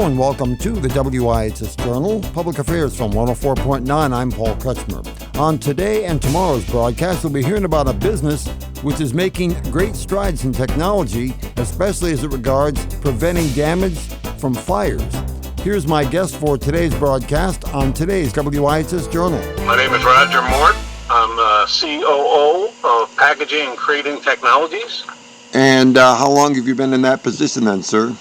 Hello and welcome to the WIHS Journal, Public Affairs from 104.9. I'm Paul Kretschmer. On today and tomorrow's broadcast, we'll be hearing about a business which is making great strides in technology, especially as it regards preventing damage from fires. Here's my guest for today's broadcast on today's WIHS Journal. My name is Roger Mort. I'm COO of Packaging and Crating Technologies. And how long have you been in that position then, sir?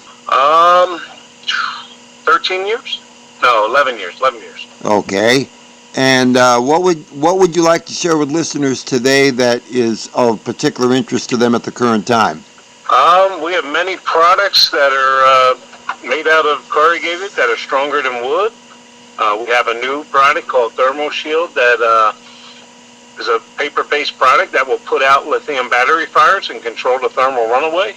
13 years? No, 11 years. 11 years. Okay. And what would you like to share with listeners today that is of particular interest to them at the current time? We have many products that are made out of corrugated that are stronger than wood. We have a new product called Thermo Shield that is a paper-based product that will put out lithium battery fires and control the thermal runaway.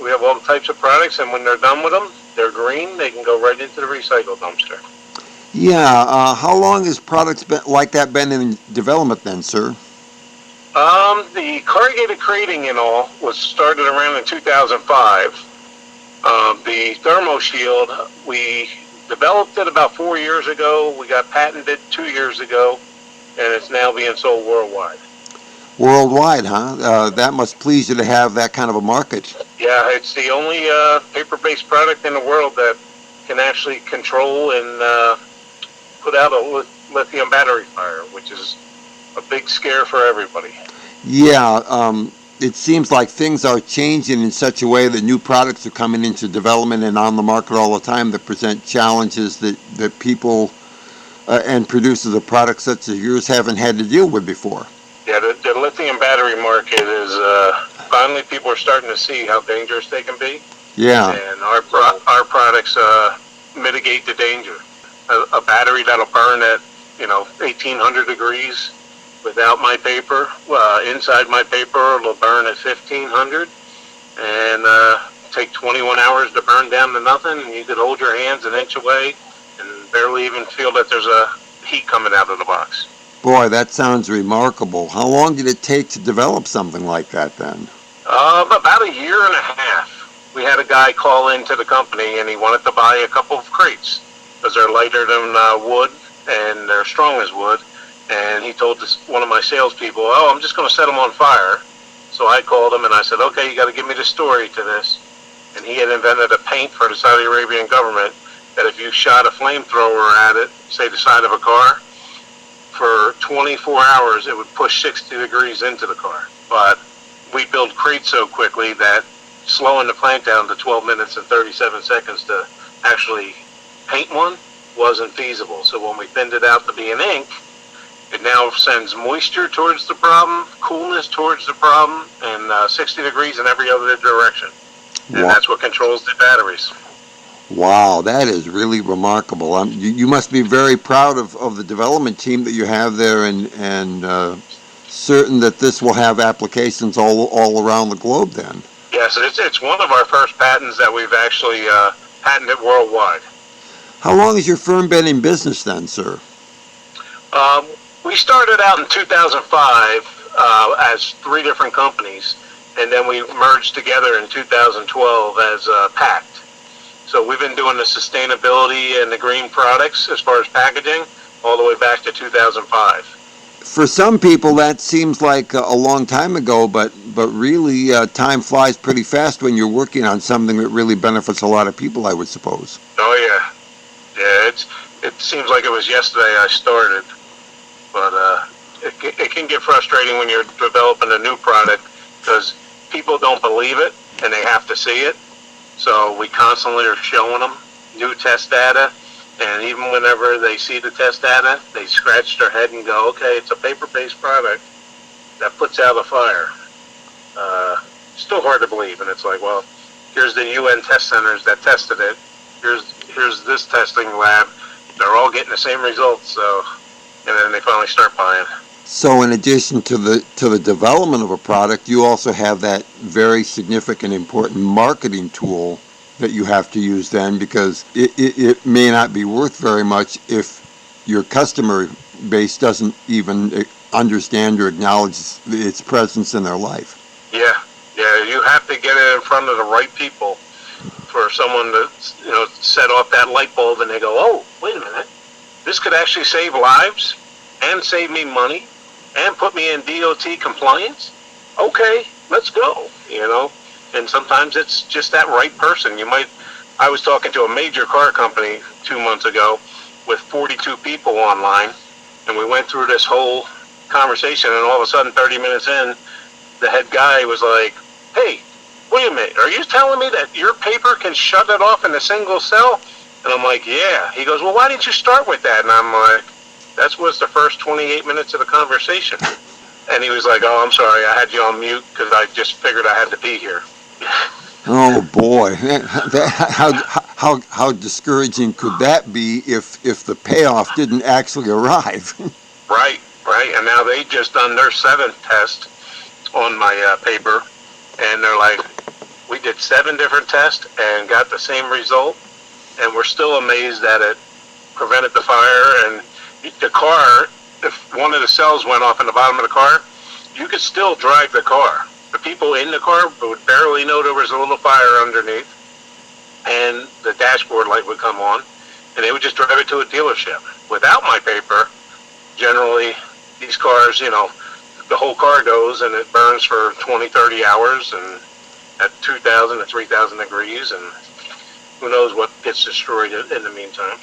We have all types of products, and when they're done with them, they're green. They can go right into the recycle dumpster. Yeah. How long has products like that been in development then, sir? The corrugated crating and all was started around in 2005. The Thermo Shield, we developed it about 4 years ago. We got patented 2 years ago, and it's now being sold worldwide. Worldwide, huh? That must please you to have that kind of a market. Yeah, it's the only paper-based product in the world that can actually control and put out a lithium battery fire, which is a big scare for everybody. Yeah, it seems like things are changing in such a way that new products are coming into development and on the market all the time that present challenges that people and producers of products such as yours haven't had to deal with before. Yeah, the lithium battery market is finally people are starting to see how dangerous they can be. Yeah. And our products mitigate the danger. A battery that'll burn at 1,800 degrees without my paper. Inside my paper, it'll burn at 1,500, and take 21 hours to burn down to nothing. And you could hold your hands an inch away and barely even feel that there's a heat coming out of the box. Boy, that sounds remarkable. How long did it take to develop something like that then? About a year and a half. We had a guy call into the company and he wanted to buy a couple of crates because they're lighter than wood and they're strong as wood. And he told one of my salespeople, I'm just going to set them on fire. So I called him and I said, okay, you got to give me the story to this. And he had invented a paint for the Saudi Arabian government that if you shot a flamethrower at it, say the side of a car, for 24 hours, it would push 60 degrees into the car. But we build crates so quickly that slowing the plant down to 12 minutes and 37 seconds to actually paint one wasn't feasible. So when we thinned it out to be an ink, it now sends moisture towards the problem, coolness towards the problem, and 60 degrees in every other direction. And that's what controls the batteries. Wow, that is really remarkable. You must be very proud of the development team that you have there and certain that this will have applications all around the globe then. Yes, it's one of our first patents that we've actually patented worldwide. How long has your firm been in business then, sir? We started out in 2005 as 3 different companies, and then we merged together in 2012 as Pact. So we've been doing the sustainability and the green products as far as packaging all the way back to 2005. For some people, that seems like a long time ago, but really time flies pretty fast when you're working on something that really benefits a lot of people, I would suppose. Oh, yeah. Yeah, it seems like it was yesterday I started, but it can get frustrating when you're developing a new product because people don't believe it and they have to see it. So we constantly are showing them new test data, and even whenever they see the test data, they scratch their head and go, okay, it's a paper-based product that puts out a fire. Still hard to believe, and it's like, well, here's the UN test centers that tested it. Here's this testing lab. They're all getting the same results, so, and then they finally start buying. So in addition to the development of a product, you also have that very significant, important marketing tool that you have to use then, because it may not be worth very much if your customer base doesn't even understand or acknowledge its presence in their life. Yeah, you have to get it in front of the right people for someone to, set off that light bulb, and they go, oh, wait a minute, this could actually save lives and save me money and put me in DOT compliance. Okay, let's go, And sometimes it's just that right person. I was talking to a major car company 2 months ago with 42 people online, and we went through this whole conversation, and all of a sudden, 30 minutes in, the head guy was like, hey, wait a minute, are you telling me that your paper can shut it off in a single cell? And I'm like, yeah. He goes, well, why didn't you start with that? And I'm like, that was the first 28 minutes of the conversation. And he was like, oh, I'm sorry, I had you on mute because I just figured I had to be here. Oh boy, how discouraging could that be if the payoff didn't actually arrive? Right. And now they just done their 7th test on my paper, and they're like, we did 7 different tests and got the same result, and we're still amazed that it prevented the fire. And the car, if one of the cells went off in the bottom of the car, you could still drive the car. The people in the car would barely know there was a little fire underneath, and the dashboard light would come on, and they would just drive it to a dealership. Without my paper, generally, these cars, the whole car goes and it burns for 20, 30 hours and at 2,000 to 3,000 degrees, and who knows what gets destroyed in the meantime.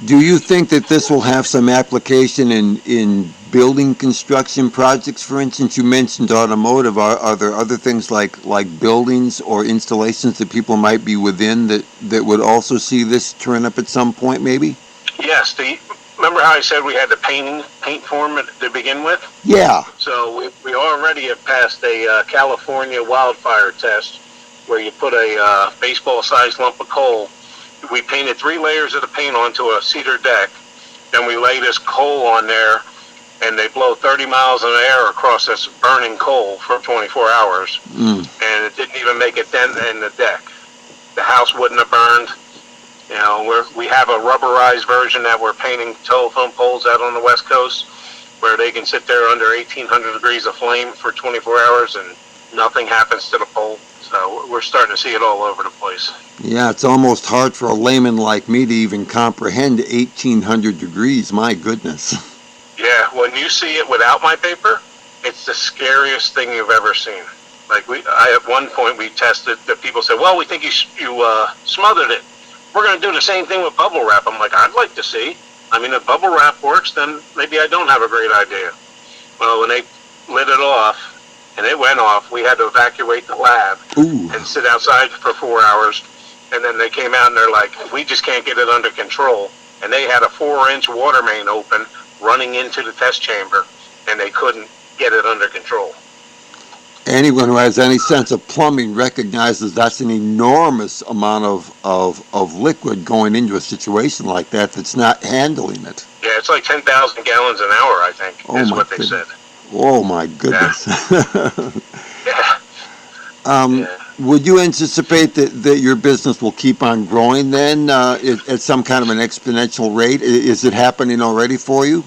Do you think that this will have some application in building construction projects? For instance, you mentioned automotive. Are there other things like buildings or installations that people might be within that would also see this turn up at some point, maybe? Yes. Remember how I said we had the paint form to begin with? Yeah. So we already have passed a California wildfire test where you put a baseball-sized lump of coal. We painted 3 layers of the paint onto a cedar deck. Then we lay this coal on there, and they blow 30 miles in the air across this burning coal for 24 hours. And it didn't even make a dent in the deck. The house wouldn't have burned. We have a rubberized version that we're painting telephone poles out on the West Coast, where they can sit there under 1,800 degrees of flame for 24 hours and nothing happens to the pole. So we're starting to see it all over the place. Yeah, it's almost hard for a layman like me to even comprehend 1,800 degrees. My goodness. Yeah, when you see it without my paper, it's the scariest thing you've ever seen. Like at one point we tested that people said, well, we think you smothered it. We're going to do the same thing with bubble wrap. I'm like, I'd like to see. I mean, if bubble wrap works, then maybe I don't have a great idea. Well, when they lit it off and it went off, we had to evacuate the lab and sit outside for 4 hours. And then they came out and they're like, we just can't get it under control. And they had a 4-inch water main open running into the test chamber, and they couldn't get it under control. Anyone who has any sense of plumbing recognizes that's an enormous amount of liquid going into a situation like that that's not handling it. Yeah, it's like 10,000 gallons an hour, I think, is what they said. Oh, my goodness. Yeah. Would you anticipate that your business will keep on growing then at some kind of an exponential rate? Is it happening already for you?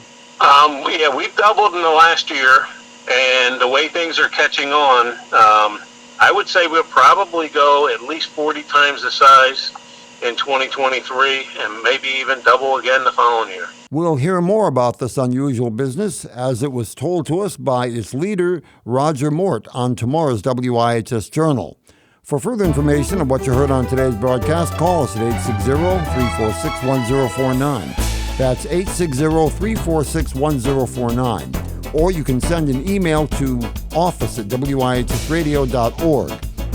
We've doubled in the last year. And the way things are catching on, I would say we'll probably go at least 40 times the size in 2023 and maybe even double again the following year. We'll hear more about this unusual business as it was told to us by its leader, Roger Mort, on tomorrow's WIHS Journal. For further information on what you heard on today's broadcast, call us at 860-346-1049. That's 860-346-1049. Or you can send an email to office@wihsradio.org.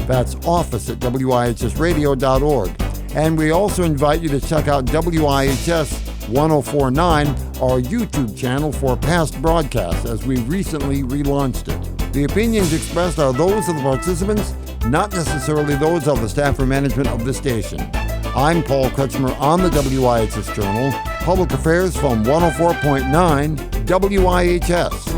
That's office@wihsradio.org. And we also invite you to check out WIHS 1049, our YouTube channel for past broadcasts, as we recently relaunched it. The opinions expressed are those of the participants, not necessarily those of the staff or management of the station. I'm Paul Kretschmer on the WIHS Journal, Public Affairs from 104.9 WIHS.